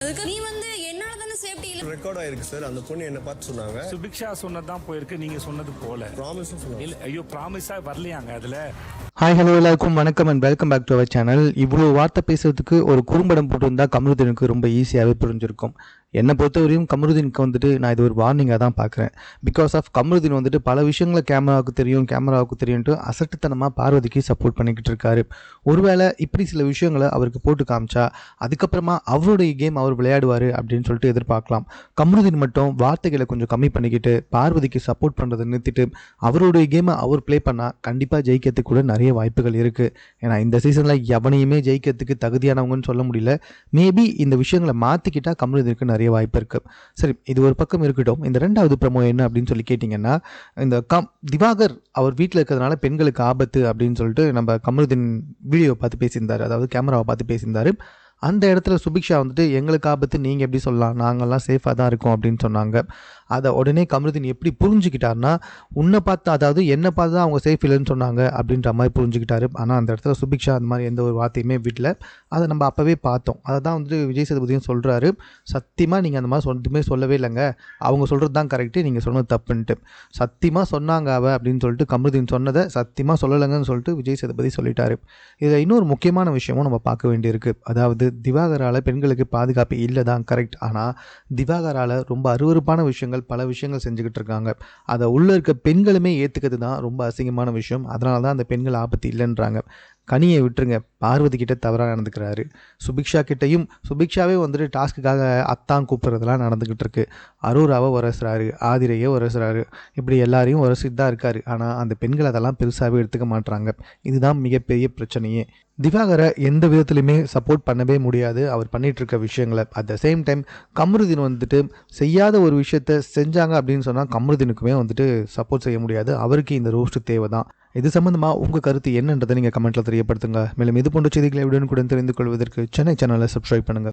அதுக்கு நீ என்னால தானே சேஃப்டி இல்ல ரெக்கார்ட் ஆயிருக்கு சார். அந்த பொண்ணு என்ன பார்த்து சொன்னாங்க. சுபிக்ஷா சொன்னதான் போயிருக்கு, நீங்க சொன்னது போல. ப்ராமிஸும் சொன்னாங்க. இல்ல ஐயோ ப்ராமிஸா வரலையாங்க அதுல. ஹாய் ஹலோ எல்லாருக்கும் வணக்கம் and welcome back to our channel. இவ்வளோ வார்த்தை பேசுறதுக்கு ஒரு குறும்படம் போட்டிருந்தா கமருதீனுக்கு ரொம்ப ஈஸியாகவே புரிஞ்சிருக்கும். என்னை பொறுத்தவரையும் கமருதீனுக்கு வந்துட்டு நான் இது ஒரு வார்னிங்காக தான் பார்க்குறேன். பிகாஸ் ஆஃப் கமருதீன் வந்துட்டு பல விஷயங்களை கேமராவுக்கு தெரியும்ட்டு அசட்டுத்தனமாக பார்வதிக்கு சப்போர்ட் பண்ணிக்கிட்டு இருக்காரு. ஒருவேளை இப்படி சில விஷயங்களை அவருக்கு போட்டு காமிச்சா அதுக்கப்புறமா அவருடைய கேம் அவர் விளையாடுவார் அப்படின்னு சொல்லிட்டு எதிர்பார்க்கலாம். கமருதீன் மட்டும் வார்த்தைகளை கொஞ்சம் கம்மி பண்ணிக்கிட்டு பார்வதிக்கு சப்போர்ட் பண்ணுறதை நிறுத்திட்டு அவருடைய கேமை அவர் ப்ளே பண்ணால் கண்டிப்பாக ஜெயிக்கிறதுக்கு கூட நிறைய வாய்ப்புகள் இருக்குது. ஏன்னா இந்த சீசனில் எவனையுமே ஜெயிக்கிறதுக்கு தகுதியானவங்கன்னு சொல்ல முடியல. மேபி இந்த விஷயங்களை மாற்றிக்கிட்டால் கமருதீனுக்கு நிறைய வாய்ப்பு இருக்குது. சரி, இது ஒரு பக்கம் இருக்கட்டும். இந்த ரெண்டாவது ப்ரமோ என்ன அப்படின்னு சொல்லி கேட்டிங்கன்னா, இந்த திவாகர் அவர் வீட்டில் இருக்கிறதுனால பெண்களுக்கு ஆபத்து அப்படின்னு சொல்லிட்டு நம்ம கமருதீன் வீடியோ பார்த்து பேசியிருந்தார், அதாவது கேமராவை பார்த்து பேசியிருந்தார். அந்த இடத்துல சுபிக்ஷா வந்துட்டு எங்களுக்கு ஆபத்து நீங்கள் எப்படி சொல்லலாம், நாங்கள்லாம் சேஃபாக தான் இருக்கோம் அப்படின்னு சொன்னாங்க. அதை உடனே கமருதீன் எப்படி புரிஞ்சுக்கிட்டாருன்னா, உன்னை பார்த்து அதாவது என்னை பார்த்து தான் அவங்க சேஃப் இல்லைன்னு சொன்னாங்க அப்படின்ற மாதிரி புரிஞ்சுக்கிட்டாரு. ஆனால் அந்த இடத்துல சுபிக்ஷா அந்த மாதிரி எந்த ஒரு வார்த்தையுமே வீட்டில் அதை நம்ம அப்போவே பார்த்தோம். அதை தான் வந்துட்டு விஜய் சேதுபதியும் சொல்கிறாரு, சத்தியமாக நீங்கள் அந்த மாதிரி எதுவுமே சொல்லவே இல்லைங்க, அவங்க சொல்கிறது தான் கரெக்டு, நீங்கள் சொன்னது தப்புன்ட்டு. சத்தியமாக சொன்னாங்க அப்படின்னு சொல்லிட்டு கமருதீன் சொன்னதை சத்தியமாக சொல்லலைங்கன்னு சொல்லிட்டு விஜய் சேதுபதி சொல்லிட்டாரு. இதில் இன்னொரு முக்கியமான விஷயமும் நம்ம பார்க்க வேண்டியிருக்கு. அதாவது திவாகரால் பெண்களுக்கு பாதுகாப்பு இல்லை தான் கரெக்ட். ஆனால் திவாகரால் ரொம்ப அருவருப்பான விஷயங்கள் பல விஷயங்கள் செஞ்சுக்கிட்டு இருக்காங்க. அதை உள்ளே இருக்க பெண்களுமே ஏற்றுக்கிறது தான் ரொம்ப அசிங்கமான விஷயம். அதனால தான் அந்த பெண்கள் ஆபத்து இல்லைன்றாங்க. கனியை விட்டுருங்க, பார்வதி கிட்ட தவறாக நடந்துக்கிறாரு. சுபிக்ஷா கிட்டையும் சுபிக்ஷாவே வந்துட்டு டாஸ்க்குக்காக அத்தான் கூப்பிட்றதுலாம் நடந்துக்கிட்டு இருக்கு. அரோராவை உரசுறாரு, ஆதிரையே உரசுறாரு, இப்படி எல்லாரையும் உரசிட்டு தான் இருக்காரு. ஆனால் அந்த பெண்கள் அதெல்லாம் பெருசாகவே எடுத்துக்க மாட்டாங்க. இதுதான் மிகப்பெரிய பிரச்சனையே. திவாகரை எந்த விதத்துலையுமே சப்போர்ட் பண்ணவே முடியாது அவர் பண்ணிகிட்டு இருக்க விஷயங்களை. At the same time Kamaruddin வந்துட்டு செய்யாத ஒரு விஷயத்த செஞ்சாங்க அப்படின்னு சொன்னால் கமருதீனுக்குமே வந்துட்டு சப்போர்ட் செய்ய முடியாது. அவருக்கு இந்த ரோஸ்ட் தேவை தான். இது சம்மந்தமாக உங்கள் கருத்து என்னன்றதை நீங்கள் கமெண்ட்டில் தெரியப்படுத்துங்க. மேலும் இது போன்ற செய்திகளை உடனுக்குடன் தெரிந்து கொள்வதற்கு சென்னை சேனலை சப்ஸ்கிரைப் பண்ணுங்கள்.